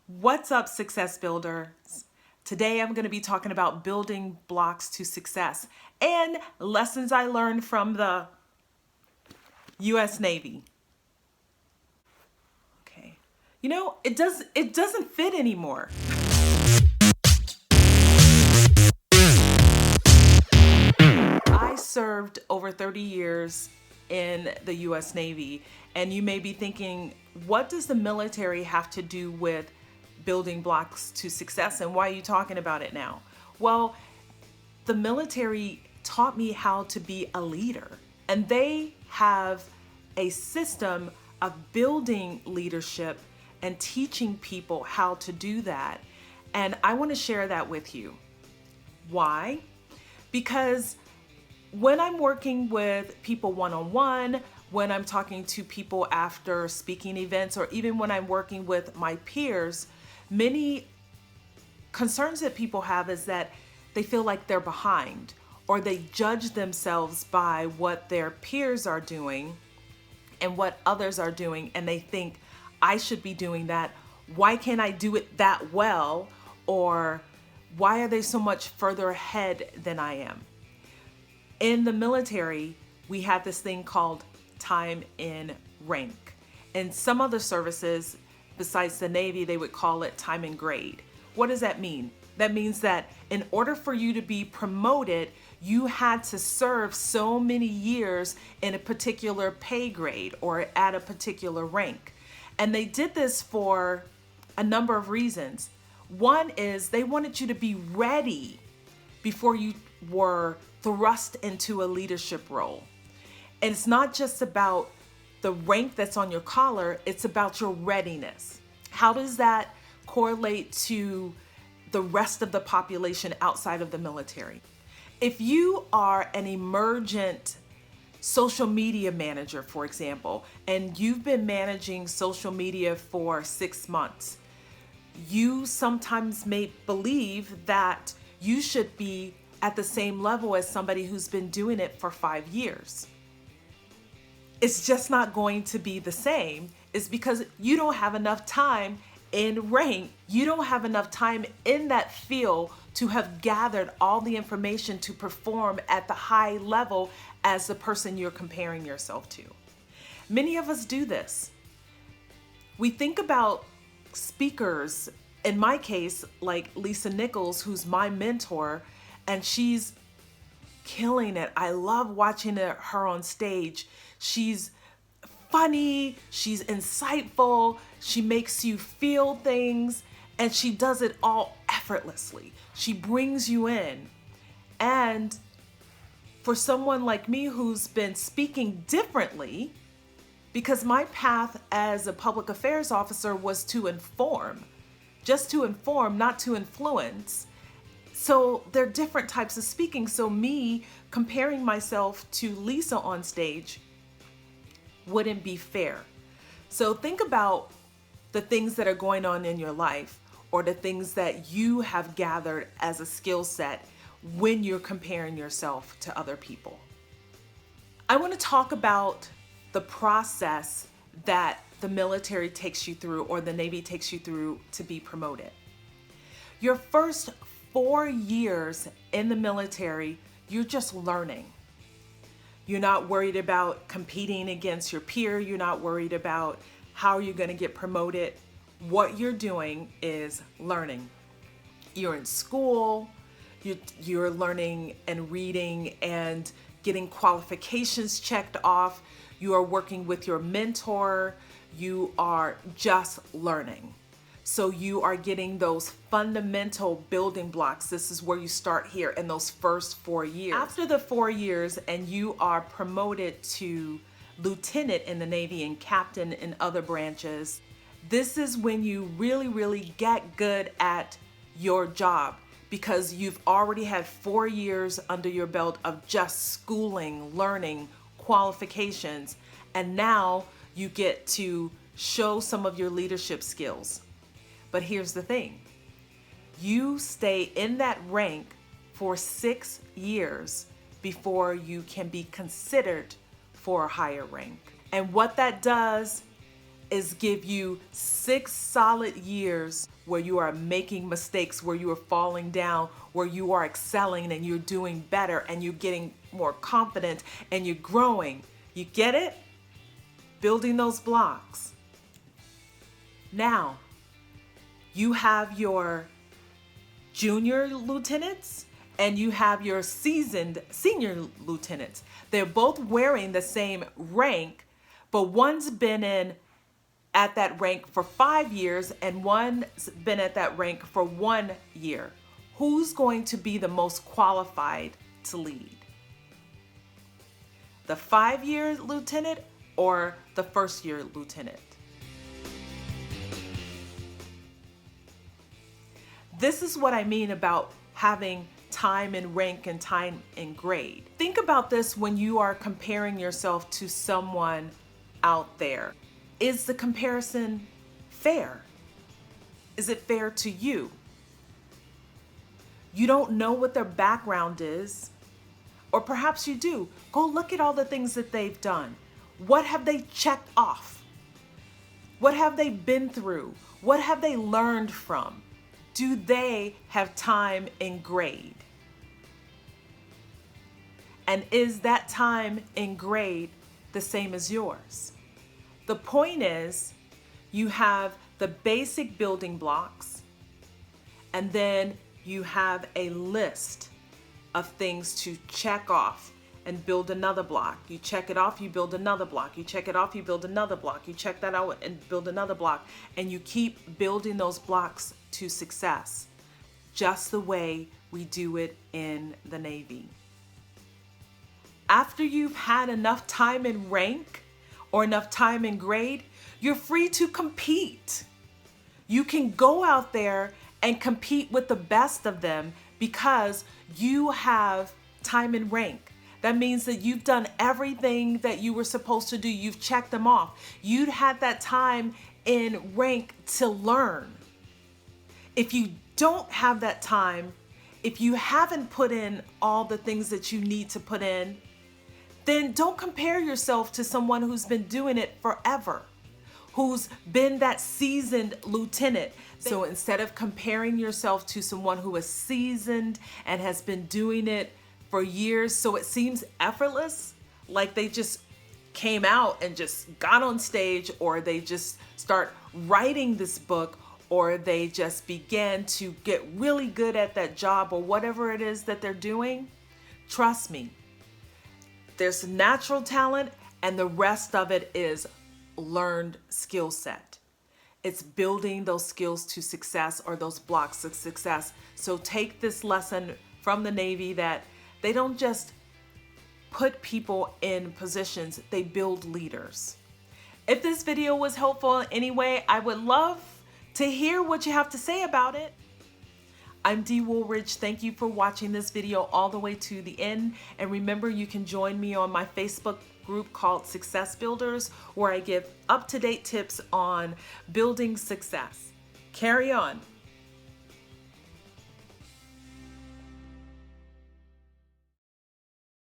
What's up, success builders? Today I'm going to be talking about building blocks to success and lessons I learned from the US Navy. Okay. It doesn't fit anymore. I served over 30 years in the US Navy, and you may be thinking, what does the military have to do with building blocks to success, and why are you talking about it now? Well, the military taught me how to be a leader, and they have a system of building leadership and teaching people how to do that. And I want to share that with you. Why? Because when I'm working with people one-on-one, when I'm talking to people after speaking events, or even when I'm working with my peers, many concerns that people have is that they feel like they're behind, or they judge themselves by what their peers are doing and what others are doing, and they think, I should be doing that. Why can't I do it that well? Or why are they so much further ahead than I am? In the military, we have this thing called time in rank. In some other services, besides the Navy, they would call it time in grade. What does that mean? That means that in order for you to be promoted, you had to serve so many years in a particular pay grade or at a particular rank. And they did this for a number of reasons. One is they wanted you to be ready before you were thrust into a leadership role. And it's not just about the rank that's on your collar, it's about your readiness. How does that correlate to the rest of the population outside of the military? If you are an emergent social media manager, for example, and you've been managing social media for 6 months, you sometimes may believe that you should be at the same level as somebody who's been doing it for 5 years. It's just not going to be the same. It's because you don't have enough time in rank. You don't have enough time in that field to have gathered all the information to perform at the high level as the person you're comparing yourself to. Many of us do this. We think about speakers, in my case, like Lisa Nichols, who's my mentor, and she's killing it. I love watching her on stage. She's funny, she's insightful, she makes you feel things, and she does it all effortlessly. She brings you in. And for someone like me who's been speaking differently, because my path as a public affairs officer was to inform, just to inform, not to influence. So there are different types of speaking. So me comparing myself to Lisa on stage wouldn't be fair. So think about the things that are going on in your life, or the things that you have gathered as a skill set when you're comparing yourself to other people. I want to talk about the process that the military takes you through, or the Navy takes you through, to be promoted. Your first 4 years in the military, you're just learning. You're not worried about competing against your peer. You're not worried about how you're going to get promoted. What you're doing is learning. You're in school, you're learning and reading and getting qualifications checked off. You are working with your mentor. You are just learning. So you are getting those fundamental building blocks. This is where you start here in those first 4 years. After the 4 years and you are promoted to lieutenant in the Navy and captain in other branches, this is when you really get good at your job, because you've already had 4 years under your belt of just schooling, learning, qualifications, and now you get to show some of your leadership skills. But here's the thing. You stay in that rank for 6 years before you can be considered for a higher rank. And what that does is give you 6 solid years where you are making mistakes, where you are falling down, where you are excelling and you're doing better and you're getting more confident and you're growing. You get it? Building those blocks. Now, you have your junior lieutenants and you have your seasoned senior lieutenants. They're both wearing the same rank, but one's been at that rank for 5 years and one's been at that rank for 1 year. Who's going to be the most qualified to lead? The 5-year lieutenant or the 1st-year lieutenant? This is what I mean about having time and rank and time and grade. Think about this when you are comparing yourself to someone out there. Is the comparison fair? Is it fair to you? You don't know what their background is, or perhaps you do. Go look at all the things that they've done. What have they checked off? What have they been through? What have they learned from? Do they have time and grade? And is that time and grade the same as yours? The point is, you have the basic building blocks, and then you have a list of things to check off and build another block. You check it off, you build another block. You check it off, you build another block. You check that out and build another block. And you keep building those blocks to success, just the way we do it in the Navy. After you've had enough time in rank or enough time in grade, you're free to compete. You can go out there and compete with the best of them because you have time in rank. That means that you've done everything that you were supposed to do. You've checked them off. You'd had that time in rank to learn. If you don't have that time, if you haven't put in all the things that you need to put in, then don't compare yourself to someone who's been doing it forever, who's been that seasoned lieutenant. So instead of comparing yourself to someone who is seasoned and has been doing it for years, so it seems effortless, like they just came out and just got on stage, or they just start writing this book, or they just began to get really good at that job or whatever it is that they're doing, trust me, there's natural talent and the rest of it is learned skill set. It's building those skills to success, or those blocks of success. So take this lesson from the Navy that they don't just put people in positions, they build leaders. If this video was helpful in any way, I would love to hear what you have to say about it. I'm Dee Woolridge. Thank you for watching this video all the way to the end. And remember, you can join me on my Facebook group called Success Builders, where I give up-to-date tips on building success. Carry on.